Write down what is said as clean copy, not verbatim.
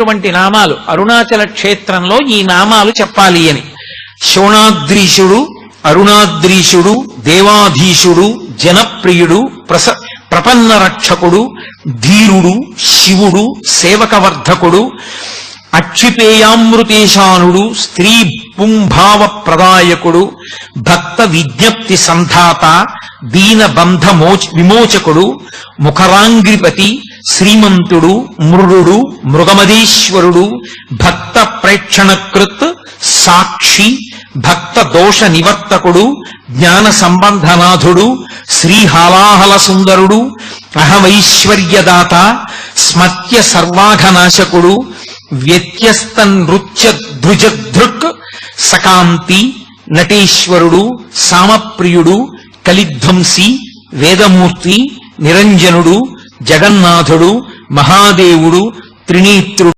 నామాలు అరుణాచల క్షేత్రంలో ఈ నామాలు చెప్పాలి అని. శోణాద్రీశుడు, అరుణాద్రీశుడు, దేవాధీశుడు, జనప్రియుడు, ప్రపన్న రక్షకుడు, ధీరుడు, శివుడు, సేవకవర్ధకుడు, అక్షిపేయామృతేశానుడు, స్త్రీ పుంభావ ప్రదాయకుడు, భక్త విజ్ఞప్తి సంధాత, దీన బంధ విమోచకుడు, ముఖరాంగ్రిపతి, శ్రీమంతుడు, మృడు, మృగమదీశ్వరుడు, భక్త ప్రేక్షణకృత్, సాక్షి, భక్త దోష నివర్తకుడు, జ్ఞాన సంబంధనాథుడు, శ్రీహాలాహల సుందరుడు, అహమైశ్వర్యదాత, స్మత్య సర్వాఘనాశకుడు, వ్యత్యస్త నృత్య ధ్రుజధృక్, సకాంతి, నటేశ్వరుడు, సామప్రియుడు, కలిధ్వంసి, వేదమూర్తి, నిరంజనుడు, జగన్నాథుడు, మహాదేవుడు, త్రినేత్రుడు.